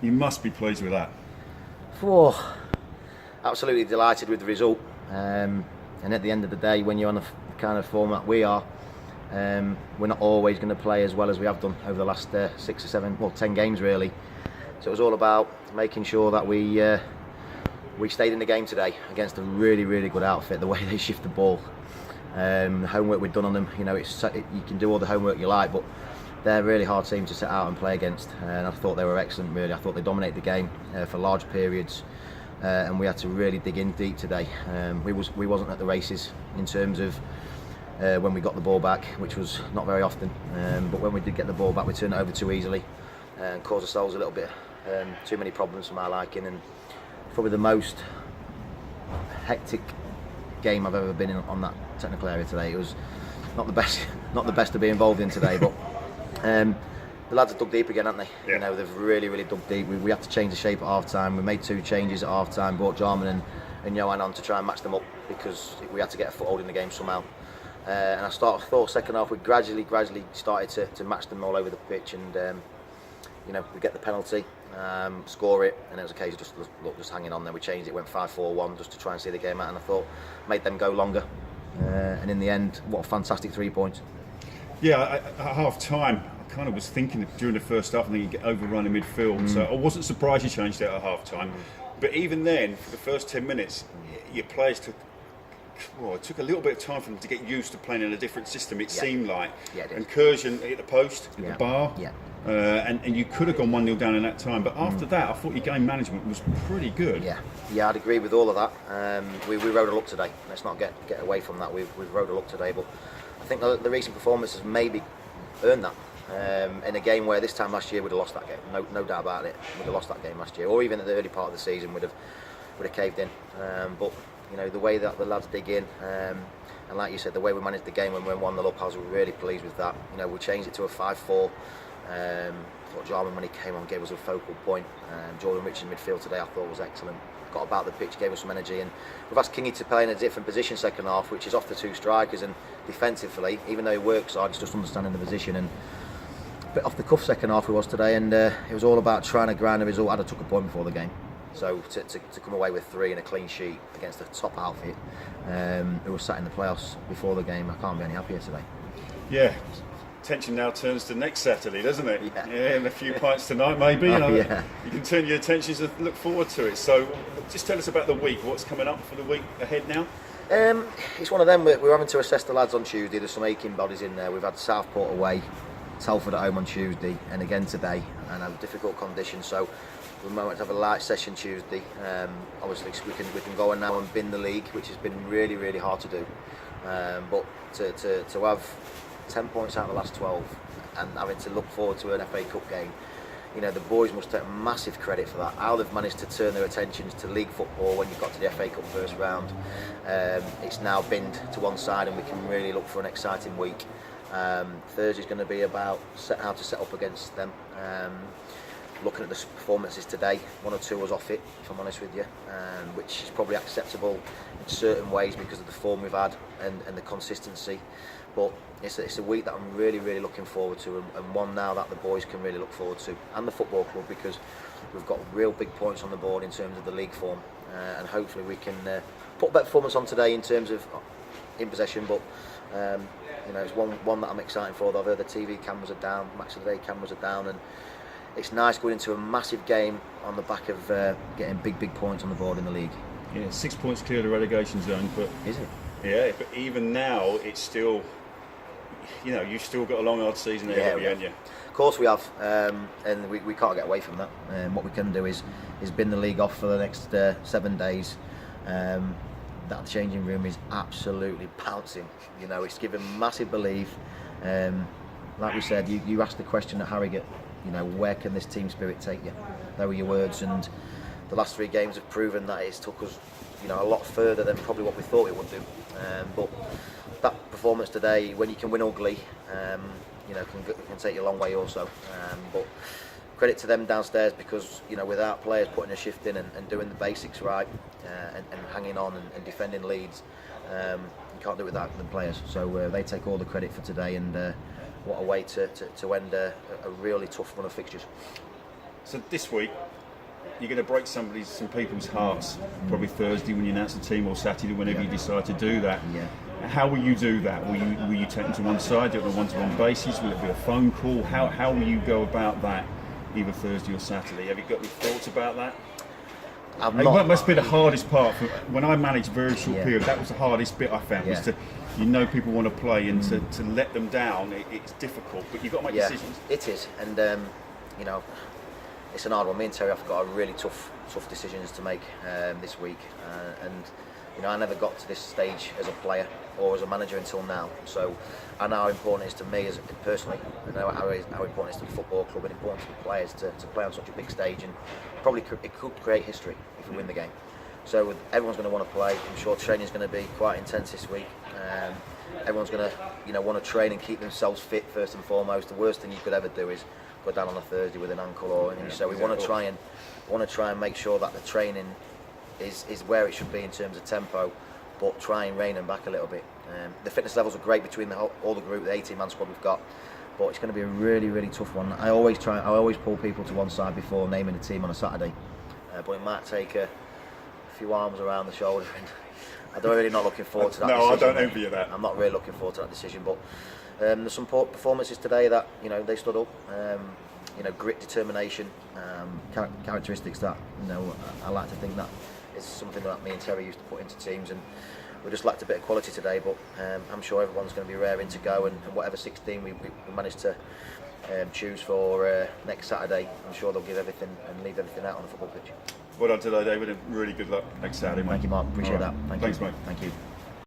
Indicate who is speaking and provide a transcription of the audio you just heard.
Speaker 1: You must be pleased with that.
Speaker 2: Absolutely delighted with the result. And at the end of the day, when you're on the kind of form that we are, we're not always going to play as well as we have done over the last 6 or 7, 10 games really. So it was all about making sure that we stayed in the game today against a really, really good outfit. The way they shift the ball, the homework we've done on them. You can do all the homework you like, but they're a really hard team to set out and play against. And I thought they were excellent. Really, I thought they dominated the game for large periods. And we had to really dig in deep today. We wasn't at the races in terms of when we got the ball back, which was not very often. But when we did get the ball back, we turned it over too easily and caused ourselves a little bit too many problems for my liking. And probably the most hectic game I've ever been in on that technical area today. It was not the best to be involved in today, but. The lads have dug deep again, haven't they?
Speaker 1: Yeah.
Speaker 2: They've really, really dug deep. We had to change the shape at half time. We made 2 changes at half time, brought Jarman and Johan on to try and match them up because we had to get a foothold in the game somehow. And I thought second half we gradually started to match them all over the pitch, and we get the penalty, score it, and it was a case of just hanging on there. We changed it, went 5-4-1 just to try and see the game out, and I thought made them go longer. And in the end, what a fantastic 3 points.
Speaker 1: Yeah, at half time, I kind of was thinking during the first half, I think you get overrun in midfield. So I wasn't surprised you changed it at half time. But even then, for the first 10 minutes, your players it took a little bit of time for them to get used to playing in a different system, it seemed like.
Speaker 2: Yeah, it did.
Speaker 1: And Curzon hit the post, hit the bar.
Speaker 2: Yeah.
Speaker 1: And you could have gone 1-0 down in that time. But after that, I thought your game management was pretty good.
Speaker 2: Yeah, I'd agree with all of that. We rode a luck today. Let's not get away from that. We've rode a luck today, but I think the recent performance has maybe earned that. In a game where this time last year we'd have lost that game, no doubt about it. We'd have lost that game last year, or even at the early part of the season would have caved in. But the way that the lads dig in, and like you said, the way we managed the game when we were 1-0 up, I was really pleased with that. We changed it to a 5-4. Thought Jarman, when he came on, gave us a focal point. Jordan Rich in midfield today, I thought was excellent. Got about the pitch, gave us some energy, and we've asked Kingy to play in a different position second half, which is off the 2 strikers, and defensively, even though he works hard, he's just understanding the position. And a bit off the cuff second half he was today, and it was all about trying to grind a result. I'd have took a point before the game, so to come away with 3 and a clean sheet against a top outfit who was sat in the playoffs before the game, I can't be any happier today.
Speaker 1: Yeah. Attention now turns to next Saturday, doesn't it?
Speaker 2: Yeah.
Speaker 1: And a few pints tonight, maybe.
Speaker 2: Yeah.
Speaker 1: You can turn your attentions and look forward to it. So, just tell us about the week. What's coming up for the week ahead now?
Speaker 2: It's one of them. We're having to assess the lads on Tuesday. There's some aching bodies in there. We've had Southport away, Telford at home on Tuesday, and again today, and have difficult conditions. So we might have a light session Tuesday. Obviously, we can go on now and bin the league, which has been really, really hard to do. But to have 10 points out of the last 12 and having to look forward to an FA Cup game, the boys must take massive credit for that. How they've managed to turn their attentions to league football when you've got to the FA Cup first round. It's now binned to one side, and we can really look for an exciting week. Thursday's going to be about how to set up against them. Looking at the performances today, 1 or 2 was off it, if I'm honest with you, which is probably acceptable in certain ways because of the form we've had and the consistency. But it's a week that I'm really, really looking forward to, and one now that the boys can really look forward to, and the football club, because we've got real big points on the board in terms of the league form, and hopefully we can put a better performance on today in terms of in possession. But it's one that I'm excited for. I've heard the TV cameras are down, match of the day cameras are down, and it's nice going into a massive game on the back of getting big points on the board in the league.
Speaker 1: Yeah, 6 points clear of the relegation zone, but
Speaker 2: is it?
Speaker 1: Yeah, but even now, it's still, you've still got a long hard season ahead of you, haven't you?
Speaker 2: Of course we have, and we can't get away from that. What we can do is bin the league off for the next 7 days. That changing room is absolutely pouncing. It's given massive belief. Like we said, you asked the question at Harrogate, where can this team spirit take you? There were your words, and the last 3 games have proven that it's took us, a lot further than probably what we thought it would do. But that performance today, when you can win ugly, can take you a long way also. But credit to them downstairs, because without players putting a shift in and doing the basics right, and hanging on and defending leads, you can't do it without the players. So they take all the credit for today, and what a way to end a really tough run of fixtures.
Speaker 1: So this week, you're going to break some people's hearts, probably Thursday when you announce the team, or Saturday whenever you decide to do that.
Speaker 2: Yeah.
Speaker 1: How will you do that? Will you take them to one side, do it on a one-to-one basis? Will it be a phone call? How will you go about that, either Thursday or Saturday? Have you got any thoughts about that? It must be the hardest part. When I managed a very short period, that was the hardest bit I found, was to, people want to play, and to let them down, it's difficult, but you've got to make decisions.
Speaker 2: It is, and it's an hard one. Me and Terry have got a really tough decisions to make this week, and I never got to this stage as a player or as a manager until now. So I know how important it is to me as personally, I know how important it is to the football club and important to the players to play on such a big stage, and probably it could create history if we win the game. So everyone's going to want to play. I'm sure training is going to be quite intense this week. Everyone's going to want to train and keep themselves fit first and foremost. The worst thing you could ever do is go down on a Thursday with an ankle or anything. So we want to try and make sure that the training is where it should be in terms of tempo, but try and rein them back a little bit. The fitness levels are great between all the group, the 18-man squad we've got, but it's going to be a really, really tough one. I always pull people to one side before naming the team on a Saturday, but it might take a few arms around the shoulder, and I'm really not looking forward to that decision.
Speaker 1: I don't envy you that.
Speaker 2: I'm not really looking forward to that decision, but there's some performances today that they stood up. Grit, determination, characteristics that I like to think that is something that me and Terry used to put into teams, and we just lacked a bit of quality today. But I'm sure everyone's going to be raring to go, and whatever 16 we managed to choose for next Saturday, I'm sure they'll give everything and leave everything out on the football pitch.
Speaker 1: Well done today, David, and really good luck next Saturday, mate.
Speaker 2: Thank you, Mark. Appreciate that.
Speaker 1: Thanks,
Speaker 2: you.
Speaker 1: mate.
Speaker 2: Thank you.